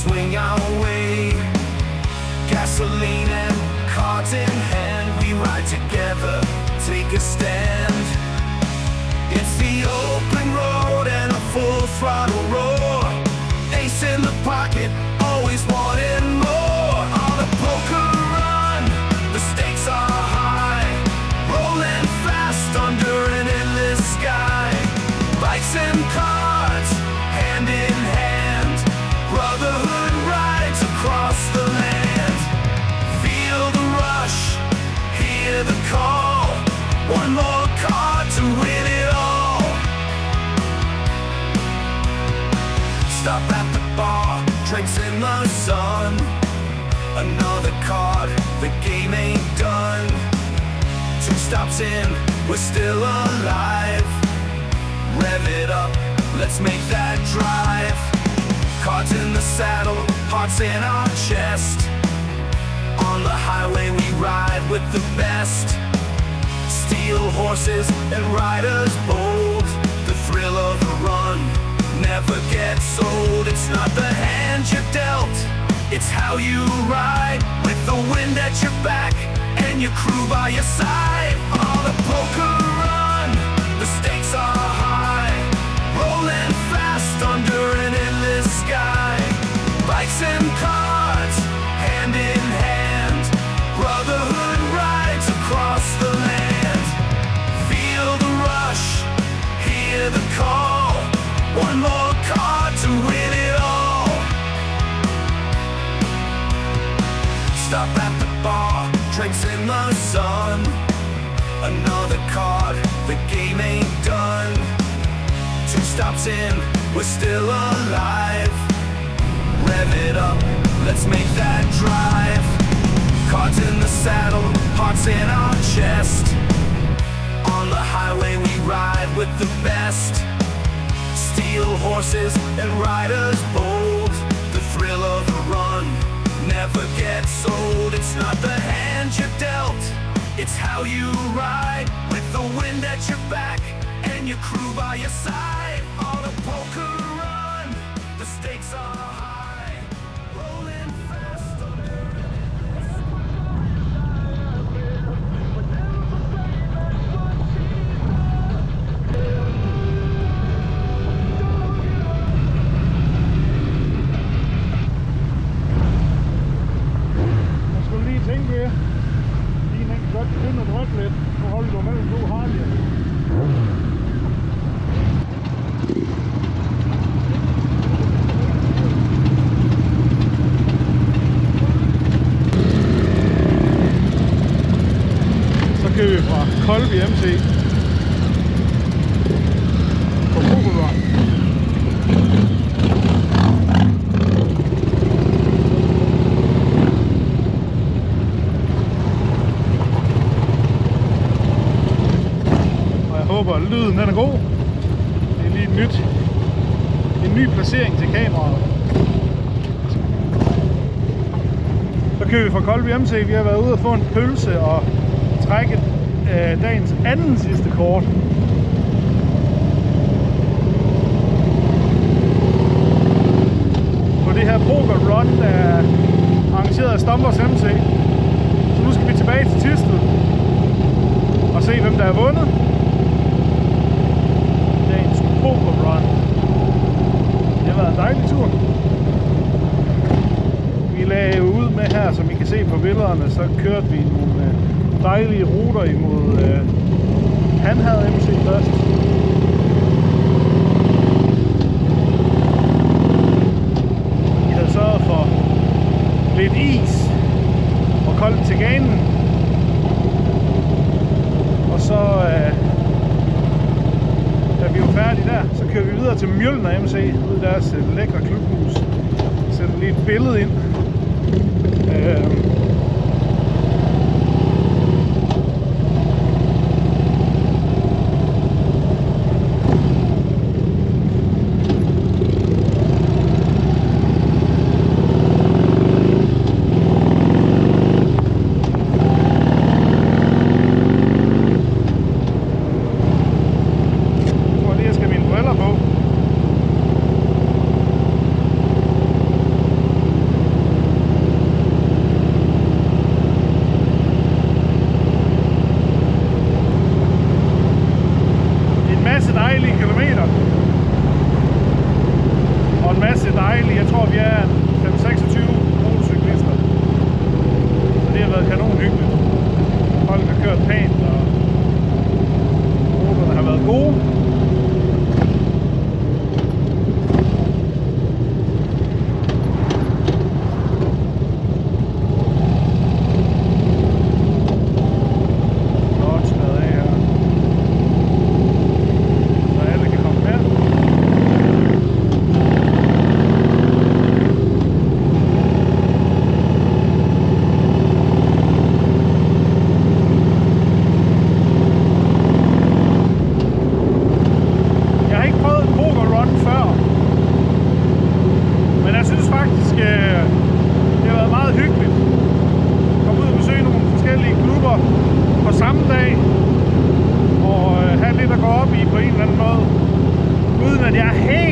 swing our way. Gasoline and cards in hand, we ride together, take a stand. It's the open road and a full throttle roar. Ace in the pocket, always wanting more. On a poker run, the stakes are high, rolling fast under an endless sky. Bikes and cards, hand in hand, brotherhood rides across the land. Feel the rush, hear the call, one more card to win it all. Stop at the bar, drinks in the sun. Another card, the game ain't done. 2 stops in, we're still alive. Rev it up, let's make that drive. Cards in the saddle, hearts in our chest. On the highway we ride with the best. Steel horses and riders bold. The thrill of the run never gets old. It's not the hand you're dealt, it's how you ride, with the wind at your back and your crew by your side. On a poker run, the stakes are high, rolling fast under an endless sky. Bikes and cards, hand in hand, brotherhood rides across the land. Feel the rush, hear the call, one more card to win it all. Stop at the bar, drinks in the sun. Another card, the game ain't done. 2 stops in, we're still alive. Rev it up, let's make that drive. Cards in the saddle, hearts in our chest. On the highway we ride with the best. Steel horses and riders bold. The thrill of the run never gets old. It's not the hand you're dealt, it's how you ride, with the wind at your back and your crew by your side. On a poker run, the stakes are high, rolling fast under Jeg skulle lige tænke jer, lige man kan godt begynde at drøbe lidt. Nu holder du mellem 2 Harley. Så kører vi fra Kolby MC på Pokerrun. Jeg håber, at lyden den er god. Det er lige en ny placering til kameraet. Så kører vi fra Kolby MC. Vi har været ude og få en pølse og trække dagens anden sidste kort. På det her poker run, der er arrangeret af Stompers MC. Så nu skal vi tilbage til Thisted og se, hvem der har vundet dagens poker run. Det har været en dejlig tur. Vi lagde ud med her, som I kan se på billederne, så kørte vi nogle dejlige ruter imod Han havde MC først. Vi havde sørget for lidt is og koldt til ganen. Og så da vi var færdige der, så kører vi videre til Mjølner MC ud i deres lækre klubhus. Sætter lige et billede ind.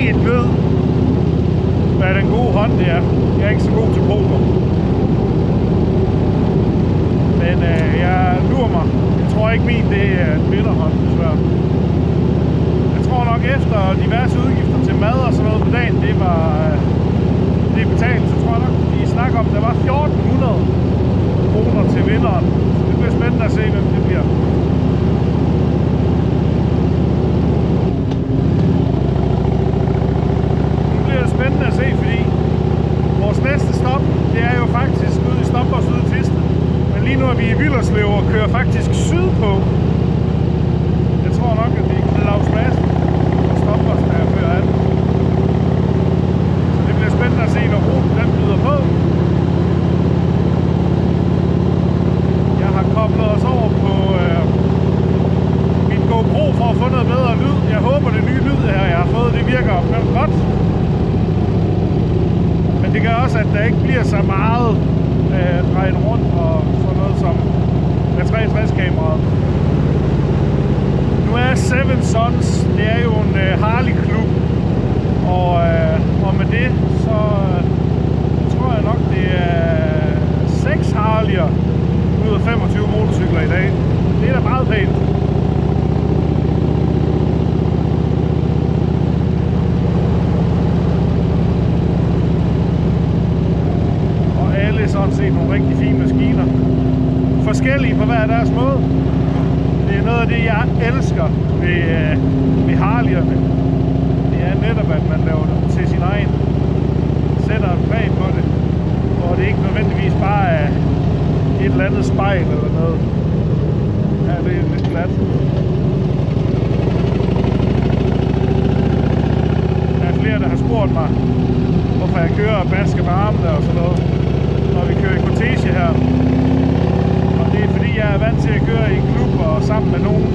set ved, hvad den gode hånd det er. Jeg er ikke så god til poker. Men jeg lurer mig. Jeg tror ikke min det er en vinderhånd, desværre. Jeg tror nok efter diverse udgifter til mad og sådan noget på dagen, det er betalt, så tror jeg nok, de snakker om, at der var 1400 kroner til vinderen. Så det bliver spændende at se, hvem det bliver. Nu bliver det spændende at se, fordi vores næste stop, det er jo faktisk ude i Stompers ude i Thisted. Men lige nu er vi i Villerslev og kører faktisk sydpå. Jeg tror nok, at det er Claus Madsen og Stompers, der er før an. Så det bliver spændende at se, når ruten den byder på. Jeg har koblet os over på min GoPro for at få noget bedre lyd. Jeg håber, det nye lyd her, jeg har fået, det virker godt. Men det gør også, at der ikke bliver så meget drejen rundt og sådan noget som med 360-kameraet. Nu er Seven Sons, det er jo en Harley-klub, og med det, så tror jeg nok, det er 6 Harley'er ud af 25 motorcykler i dag. Det er da meget pænt. Sådan set nogle rigtig fine maskiner. Forskellige på hver deres måde. Det er noget af det, jeg elsker ved Harley'erne. Det er netop, at man laver det til sin egen. Sætter en præg på det. Og det er ikke nødvendigvis bare et eller andet spejl eller noget. Ja, det er lidt glat. Der er flere, der har spurgt mig, hvorfor jeg kører og basker med armene og sådan noget, når vi kører i kortege her. Og det er fordi, jeg er vant til at køre i klub og sammen med nogen,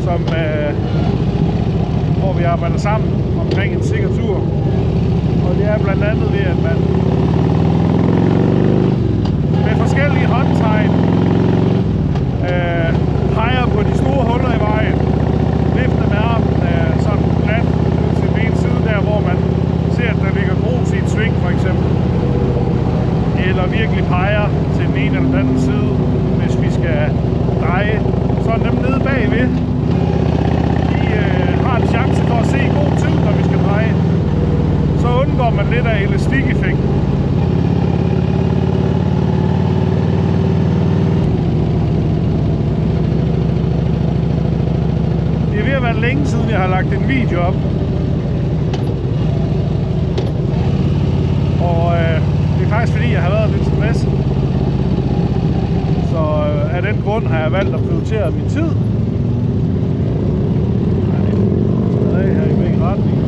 som, hvor vi arbejder sammen omkring en sikker tur. Og det er blandt andet ved, at man med forskellige håndtegn peger på de store huller i vejen. Vifter med armen sådan glat ud til den ene side der, hvor man ser, at der ligger grus i et sving for eksempel. Eller virkelig peger til den ene eller den anden side, hvis vi skal dreje. Så er dem nede bagved, de har en chance for at se god tid, når vi skal dreje. Så undgår man lidt af elastikeffekten. Det er ved at være længe siden, jeg har lagt en video op. Og det er faktisk fordi, jeg har været lidt stresset. Så af den grund har jeg valgt at prioritere min tid. Her i begge retninger.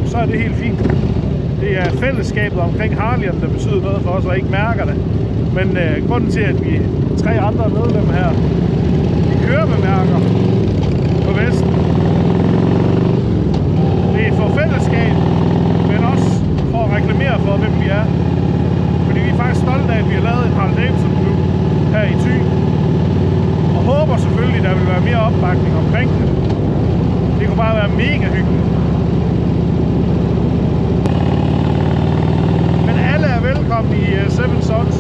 Så er det helt fint. Det er fællesskabet omkring Harley'erne, der betyder noget for os, og ikke mærker det. Men grunden til, at vi 3 andre medlemmer her. De kører med mærker på vesten. Det er for fællesskab, men også for at reklamere for, hvem vi er. Fordi vi er faktisk stolte af, at vi har lavet en Harley Davidson klub her i Thy. Og håber selvfølgelig, at der vil være mere opbakning omkring det. Det kunne bare være mega hyggeligt. Men alle er velkommen i Seven Sons.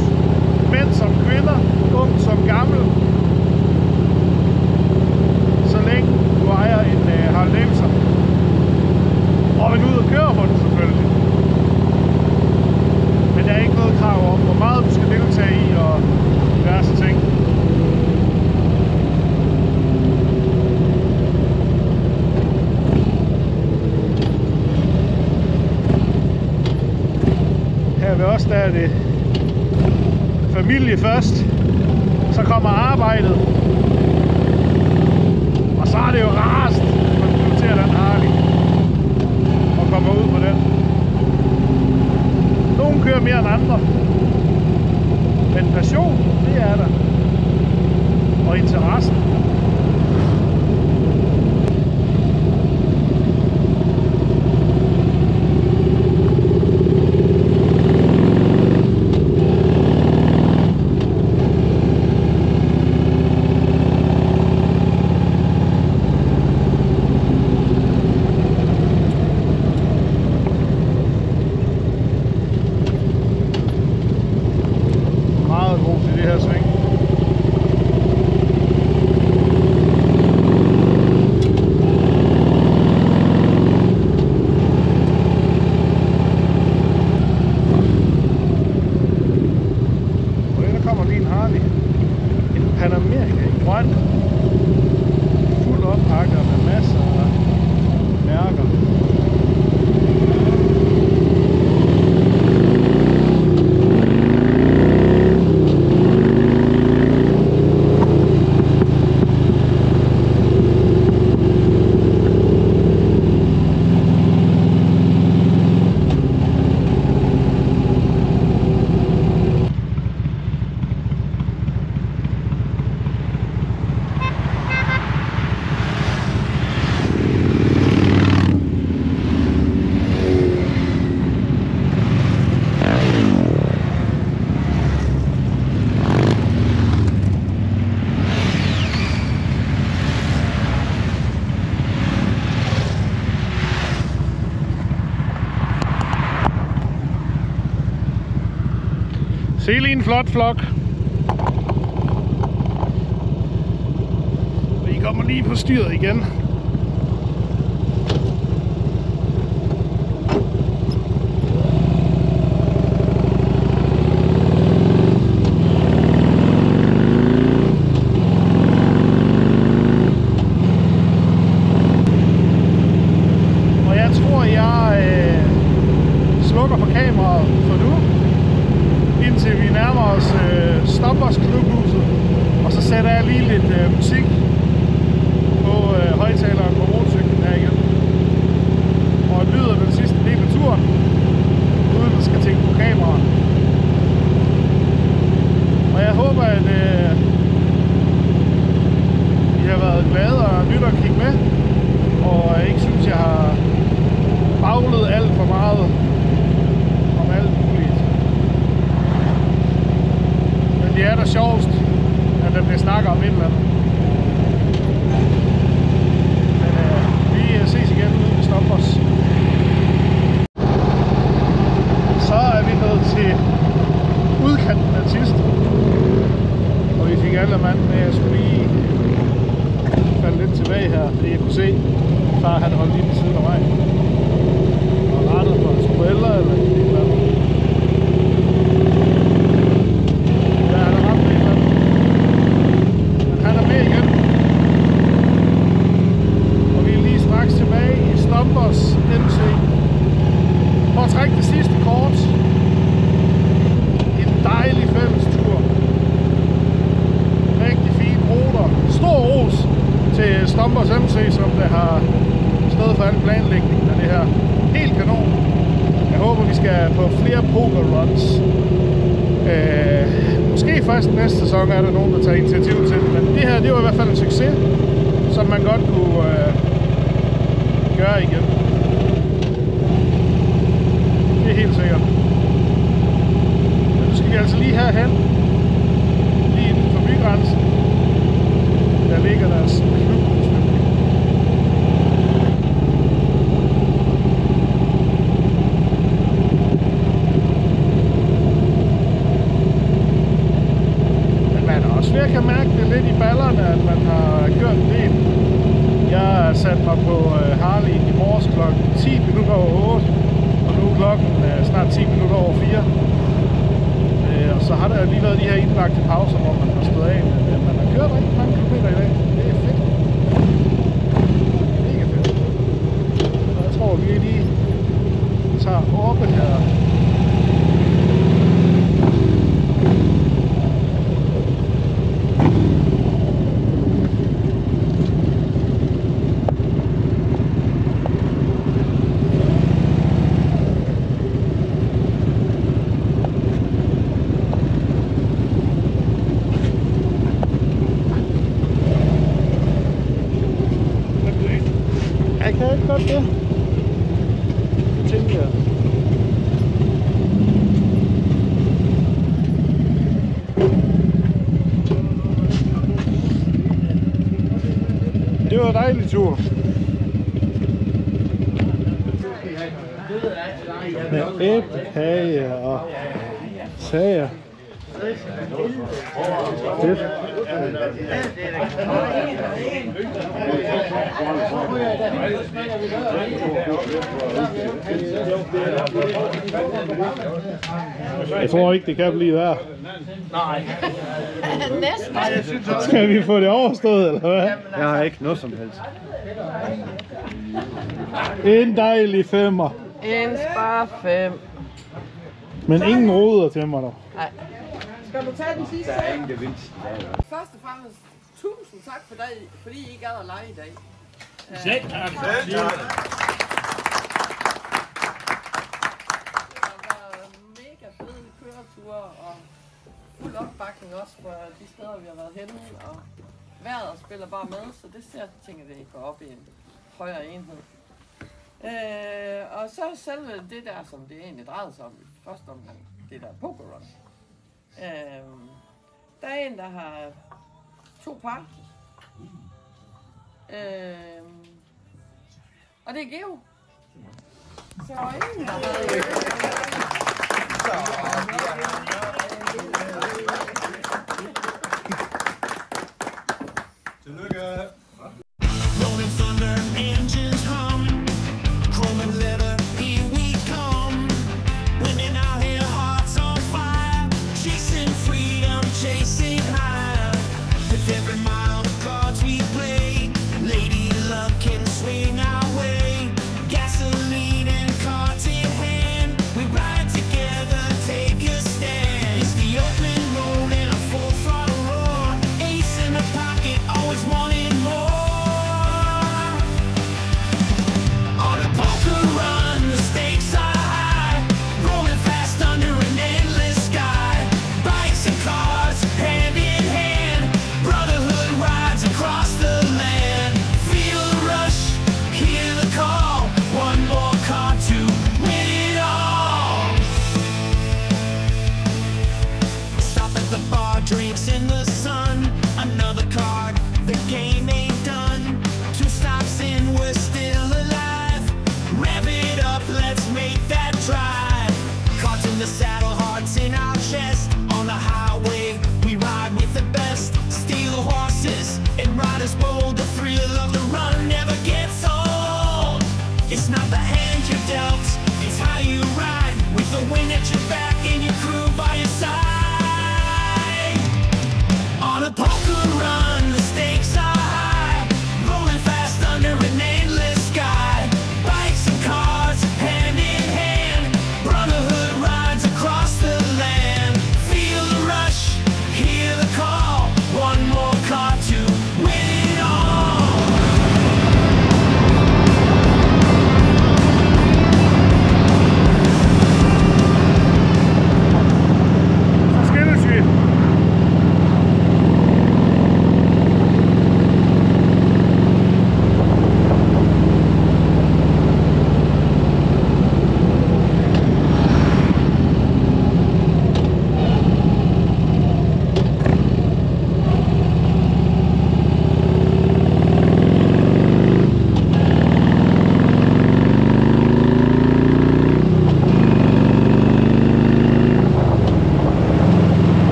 Mænd som kvinder, ung som gammel. Så længe du ejer en Harley Davidson. Og vil ud og køre på den selvfølgelig. Men der er ikke noget krav om, hvor meget du skal deltage i og diverse ting. Her ved os der er det familie først, så kommer arbejdet, og så er det jo rarest, at man prioriterer den Harley og kommer ud på den. Nogle kører mere end andre, men passion, det er der, og interessen. Se lige en flot flok. Vi kommer lige på styret igen. Og jeg tror, jeg slukker for kameraet for nu, indtil vi nærmer os Stompers klubhuset, og så sætter jeg lige lidt musik på højtaleren på motorcyklen her igen, og lyder den sidste del af turen, uden at skal tænke på kameraet. Og jeg håber, at I har været glade og nydt at kigge med, og ikke synes, jeg har baglet alt for meget om alt muligt. Det er da sjovest, at der bliver snakket om et eller andet. Men vi ses igen ude ved Stompers. Så er vi nået til udkanten af Thisted. Og vi fik alle mand med, at jeg skulle lige falde lidt tilbage her, fordi jeg kunne se, at far han holdt lige ved siden af mig. Og rettet på en spoiler eller et eller andet. Stompers MC for at trække det sidste kort. En dejlig fællestur. Rigtig fine ruter. Stor ros til Stompers MC, som der har stået for al planlægningen af det her. Helt kanon. Jeg håber, vi skal på flere poker runs. Måske først næste sæson er der nogen, der tager initiativ til det. Men det her, det var i hvert fald en succes, som man godt kunne gøre igen. Det er helt sikkert. Men nu skal vi altså lige herhen. Lige inden for bygrænsen. Der ligger deres klub. Jeg kan mærke det lidt i ballerne, at man har kørt en del. Jeg satte mig på Harley i morges klokken 10 minutter over 8, og nu er klokken snart 10 minutter over 4. Og så har der lige været de her indlagte pauser, hvor man har stået af, men man har kørt rigtig mange kilometer i dag. Det er fedt. Mega fedt. Og jeg tror, vi lige tager oppe her. Det tænker jeg. Det var en dejlig tur. Med æblekage og sager. Fedt. Jeg tror ikke, det kan blive værre. Nej. Næsten. Skal vi få det overstået, eller hvad? Jeg har ikke noget som helst. En dejlig femmer. En spar 5. Men ingen ruder til mig dog. Nej. Skal du tage den sidste? Der er ingen gevinst. Først og fremmest, tusind tak for dig, fordi I gad at lege i dag. Selv tak. Det har været mega fede køreture og fuld opbakning også for de steder, vi har været henne. Og vejret spiller bare med, så det ser ting, at det går op i en højere enhed. Og så selve det der, som det egentlig drejede sig om i første omgang, det der Pokerun. Der er en, der har 2 par. Og det er Geo. Så er ingen, der har Tillykke. Rolling thunder, engines hum, chrome and leather, here we come. Winning out here, hearts on fire, chasing freedom, chasing higher. With every mile the cards we play, lady luck can swing our way. Gasoline and cards in hand, we ride together, take a stand. It's the open road and a full throttle roar, ace in the pocket, always wanting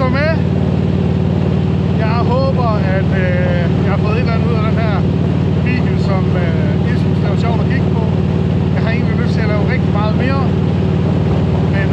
så med. Jeg håber, at jeg har fået et eller andet ud af den her video, som jeg synes, det var sjovt at kigge på. Jeg har egentlig lyst til at lave rigtig meget mere. Men